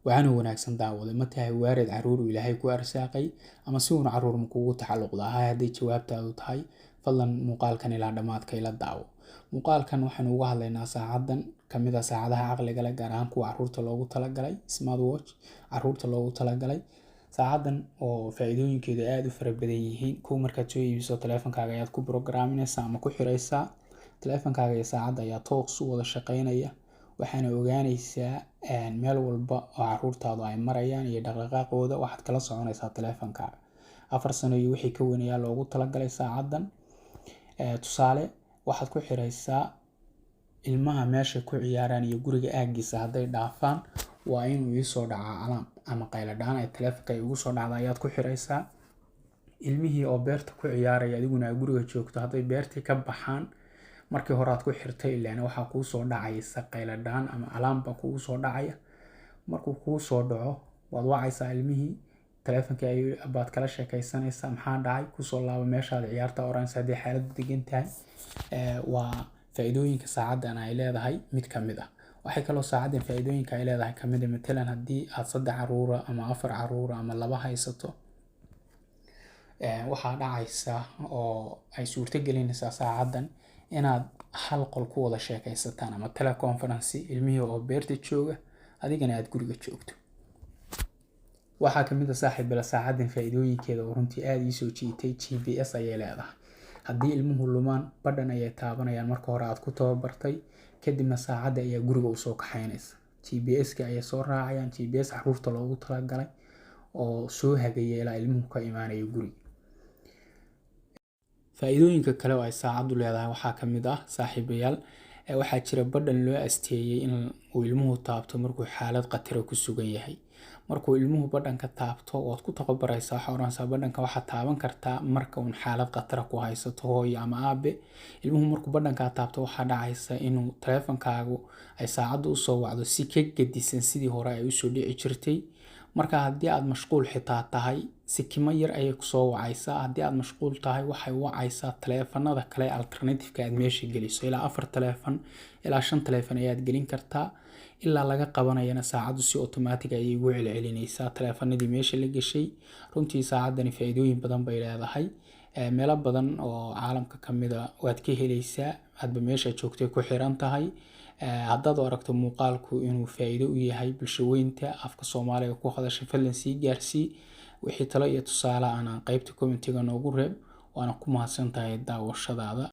waxaana wanaagsan daawade ma tahay waarid caruur uu ilaahay ku arsaaqay ama si uun caruur ma kugu taxalluqda hadday jawaabtaadu tahay fadlan muuqaalkan ilaa dhamaadka ila daawo. muuqaalkan waxaan uga hadlaynaa saacadan kamid ah saacadaha caqliga leh gaar ahaan kuwa caruurta loogu talagalay smartwatch caruurta loogu talagalay. saacadan oo faa'iidooyinkeedu aad u fara badan yihiin. kuwa markaad soo iibiso taleefankaaga ayaad ku programinaysaa ama ku xiraysaa taleefankaaga iyo saacada ayaa toos u wada shaqaynaya. waxaana ogaanaysaa meel walba oo caruurtaadu ay marayaan iyo dhaqdhaqaaqooda waxaad kala soconaysaa taleefankaaga. 4 sano iyo wixii ka weyn ayaa loogu talagalay saacadan. tusaale waxaad ku xiraysaa ilmaha meesha ku ciyaaraan iyo guriga aagiisa hadday dhaafaan waa inuu ii soo dhacaa alarm ama qayladhaan ay taleefanka ugu soo dhacda ayaad ku xiraysaa. ilmihii oo beerta ku ciyaaraya adiguna aad guriga joogto hadday beertii ka baxaan markii hore aad ku xirtay ilaana waxaa kuu soo dhacaysa qayladhaan ama alarm baa kugu soo dhacaya. markuu kuu soo dhaco waad wacaysaa ilmihii taleefankii baad kala sheekaysanaysaa maxaa dhacay kusoo laabo meeshaad ciyaarta oranaysa haddii xaaladdu degan tahay. waa faa'iidooyinka saacadan ay leedahay mid ka mid ah. waxay kaloo saacadan faa'iidooyinka ay leedahay ka mid ah matalan haddii aad 3 caruura ama 4 caruura ama 2 haysato waxaa dhacaysa oo ay suurto gelinaysaa saacadan inaad hal qol ku wada sheekaysataan ama teleconference ilmihii oo beerta jooga adigana aad guriga joogto. waxaa kamid ah saaxiibada saacadan faa'iidooyinkeeda oo runtii aad ii soo jiitay GPS ayay leedahay. haddii ilmuhu lumaan badhan ayay taabanayaan marka hore aad ku tababartay kadibna saacada ayaa guriga u soo kaxaynaysa. GPS-ka ayay soo raacayaan GPS caruurta loogu talagalay oo soo hagaya ilaa ilmuhu ka imaanayo guriga. faa'iidooyinka kale oo ay saacadu leedahay waxaa kamid ah saaxiibayaal waxaa jira badhan loo asteeyay in uu ilmuhu taabto markuu xaalad khatar ku sugan yahay. markuu ilmuhu badhanka taabto waad ku tababaraysaa waxa oranaysaa badhanka waxaad taaban kartaa marka uu xaalad khatar ku haysato hooyo ama aabe. ilmuhu markuu badhanka taabto waxaa dhacaysa inuu taleefankaagu ay saacadu u soo wacdo si ka gedisan sidii hore ay u soo dhici jirtay. marka haddii aad mashquul xitaa tahay si kimo yar ayay ku soo wacaysaa. haddii aad mashquul tahay waxay wacaysaa taleefanada kale alternative-ka aad meesha geliso ilaa 4 taleefan ilaa 5 taleefan ayaad gelin kartaa ilaa laga qabanayana saacadu si automatic ayay ugu celcelinaysaa taleefanadii meesha la gashay. runtii saacadani faa'iidooyin badan bay leedahay. meelo badan oo caalamka kamid ah waad ka helaysaa hadba meesha joogtay ku xiran tahay. haddaad aragto muuqaalku inuu faa'iido u yahay bulshaweynta afka Soomaaliga ku hadasha fadlan sii gaarsii. wixii talo iyo tusaale aan qaybta commentiga noogu reeb waana ku mahadsantahay daawashadaada.